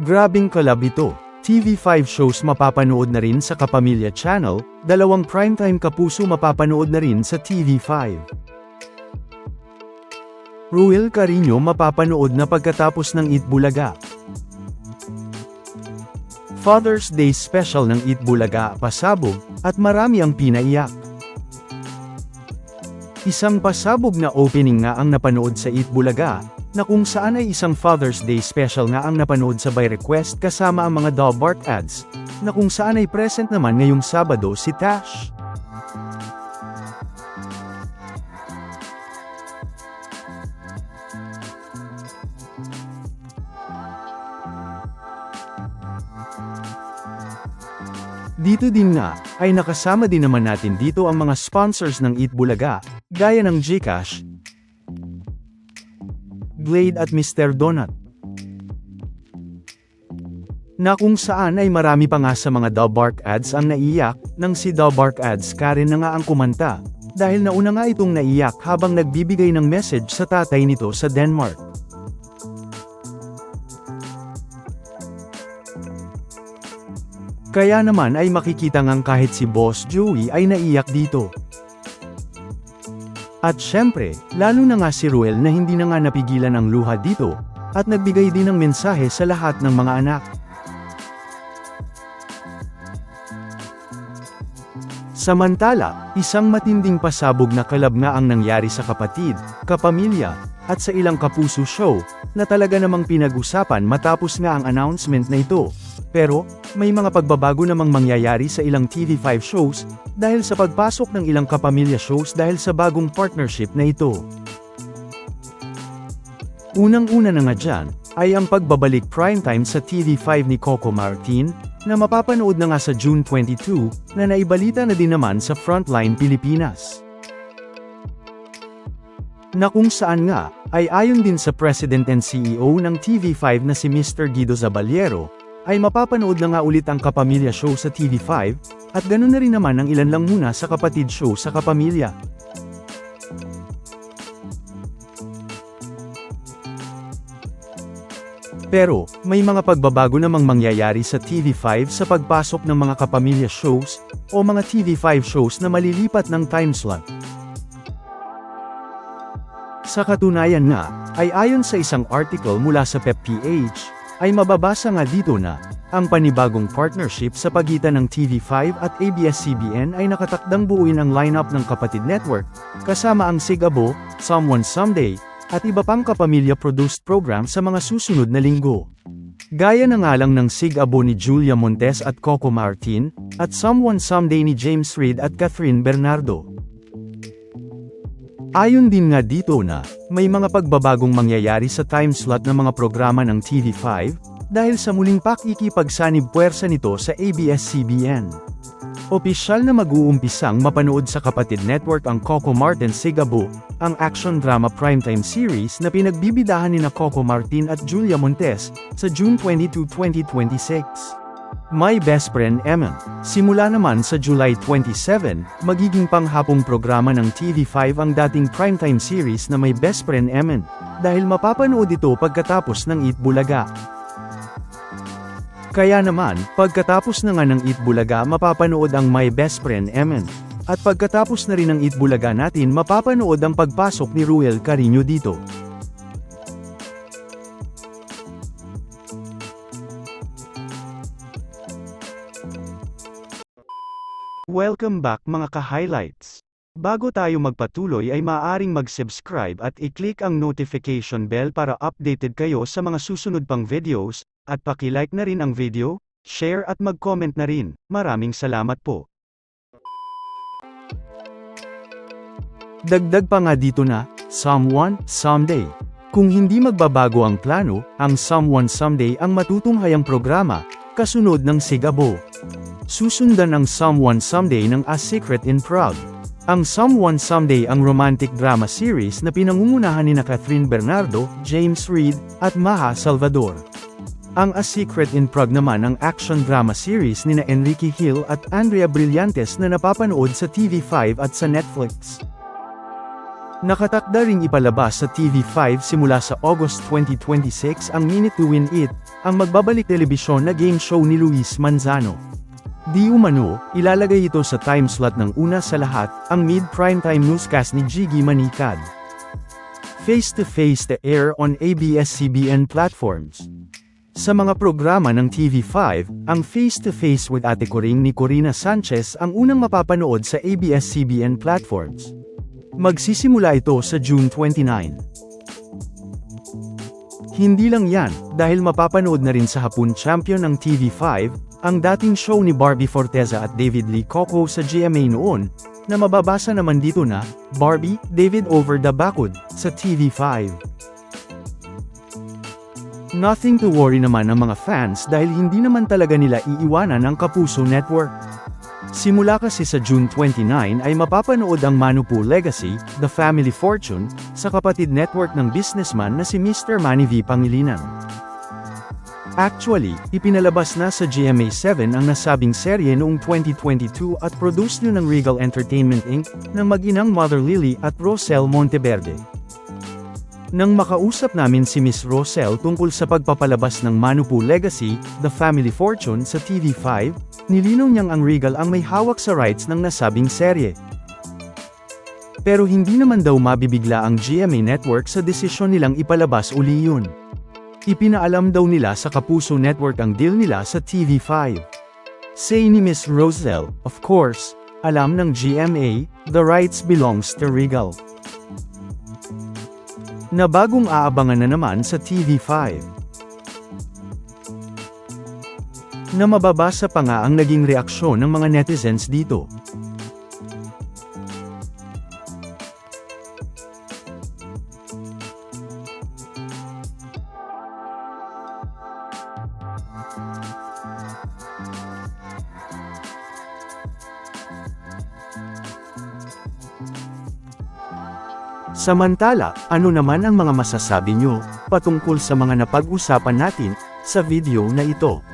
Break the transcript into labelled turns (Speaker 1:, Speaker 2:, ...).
Speaker 1: Grabing collab ito. TV5 shows mapapanood na rin sa Kapamilya Channel, 2 primetime kapuso mapapanood na rin sa TV5. Ruel Carino mapapanood na pagkatapos ng Eat Bulaga. Father's Day special ng Eat Bulaga pasabog, at marami ang pinaiyak. Isang pasabog na opening nga ang napanood sa Eat Bulaga, na kung saan ay isang Father's Day special nga ang napanood sa by request kasama ang mga Dalbark ads, na kung saan ay present naman ngayong Sabado si Tash. Dito din nga, ay nakasama din naman natin dito ang mga sponsors ng Eat Bulaga, gaya ng GCash, Glade at Mr. Donut. Na kung saan ay marami pa nga sa mga Dalbark ads ang naiyak, nang si Dalbark ads Karen na nga ang kumanta, dahil nauna nga itong naiyak habang nagbibigay ng message sa tatay nito sa Denmark. Kaya naman ay makikita ngang kahit si Boss Joey ay naiyak dito. At syempre, lalo na nga si Ruel na hindi na nga napigilan ang luha dito, at nagbigay din ng mensahe sa lahat ng mga anak. Samantala, isang matinding pasabog na kalab nga ang nangyari sa kapatid, kapamilya, at sa ilang kapuso show, na talaga namang pinag-usapan matapos nga ang announcement na ito. Pero, may mga pagbabago namang mangyayari sa ilang TV5 shows, dahil sa pagpasok ng ilang kapamilya shows dahil sa bagong partnership na ito. Unang-una na nga dyan, ay ang pagbabalik primetime sa TV5 ni Coco Martin, na mapapanood na nga sa June 22, na naibalita na din naman sa Frontline Pilipinas. Na kung saan nga, ay ayon din sa President and CEO ng TV5 na si Mr. Guido Zabaliero, ay mapapanood na nga ulit ang Kapamilya show sa TV5, at ganun na rin naman ang ilan lang muna sa kapatid show sa Kapamilya. Pero, may mga pagbabago namang mangyayari sa TV5 sa pagpasok ng mga Kapamilya shows, o mga TV5 shows na malilipat ng time slot. Sa katunayan nga, ay ayon sa isang article mula sa PepPH, ay mababasa nga dito na, ang panibagong partnership sa pagitan ng TV5 at ABS-CBN ay nakatakdang buuin ang lineup ng Kapatid Network, kasama ang Sigabo, Someone Someday, at iba pang kapamilya-produced program sa mga susunod na linggo. Gaya na nga lang ng Sigabo ni Julia Montes at Coco Martin, at Someone Someday ni James Reid at Catherine Bernardo. Ayon din nga dito na, may mga pagbabagong mangyayari sa time slot ng mga programa ng TV5, dahil sa muling pakikipagsanib puwersa nito sa ABS-CBN. Opisyal na mag-uumpisang mapanood sa Kapatid Network ang Coco Martin Sigabo, ang action drama primetime series na pinagbibidahan nina Coco Martin at Julia Montes, sa June 22, 2026. My Best Friend Eman. Simula naman sa July 27, magiging panghapong programa ng TV5 ang dating primetime series na My Best Friend Eman, dahil mapapanood ito pagkatapos ng Eat Bulaga. Kaya naman, pagkatapos na nga ng Eat Bulaga mapapanood ang My Best Friend Eman, at pagkatapos na rin ng Eat Bulaga natin mapapanood ang pagpasok ni Ruel Carino dito. Welcome back mga ka-highlights. Bago tayo magpatuloy ay maaaring mag-subscribe at i-click ang notification bell para updated kayo sa mga susunod pang videos, at paki-like na rin ang video, share at mag-comment na rin. Maraming salamat po. Dagdag pa nga dito na, Someone Someday. Kung hindi magbabago ang plano, ang Someone Someday ang matutunghayang programa, kasunod ng Sigabo. Susundan ang Someone Someday ng A Secret in Prague. Ang Someone Someday ang romantic drama series na pinangungunahan nina Catherine Bernardo, James Reid, at Maha Salvador. Ang A Secret in Prague naman ang action drama series nina Enrique Hill at Andrea Brillantes na napapanood sa TV5 at sa Netflix. Nakatakda ring ipalabas sa TV5 simula sa August 2026 ang Minute to Win It, ang magbabalik telebisyon na game show ni Luis Manzano. Di umano, ilalagay ito sa time slot ng una sa lahat, ang mid-primetime newscast ni Jiggy Manikad. Face to Face to air on ABS-CBN platforms. Sa mga programa ng TV5, ang Face to Face with Ate Coring ni Corina Sanchez ang unang mapapanood sa ABS-CBN platforms. Magsisimula ito sa June 29. Hindi lang yan, dahil mapapanood na rin sa hapon champion ng TV5, ang dating show ni Barbie Forteza at David Lee Coco sa GMA noon, na mababasa naman dito na, Barbie, David Over the Bakod, sa TV5. Nothing to worry naman ang mga fans dahil hindi naman talaga nila iiwanan ang Kapuso Network. Simula kasi sa June 29 ay mapapanood ang Manu Po Legacy, The Family Fortune, sa kapatid network ng businessman na si Mr. Manny V. Pangilinan. Actually, ipinalabas na sa GMA7 ang nasabing serye noong 2022 at produced nyo ng Regal Entertainment Inc. ng mag-inang Mother Lily at Rosel Monteverde. Nang makausap namin si Miss Rosel tungkol sa pagpapalabas ng Manu Po Legacy, The Family Fortune sa TV5, nilinaw niyang ang Regal ang may hawak sa rights ng nasabing serye. Pero hindi naman daw mabibigla ang GMA Network sa desisyon nilang ipalabas uli yun. Ipinaalam daw nila sa Kapuso Network ang deal nila sa TV5. Say ni Miss Rosel, of course, alam ng GMA, the rights belongs to Regal. Na bagong aabangan na naman sa TV5. Na mababasa pa nga ang naging reaksyon ng mga netizens dito. Samantala, ano naman ang mga masasabi nyo patungkol sa mga napag-usapan natin sa video na ito?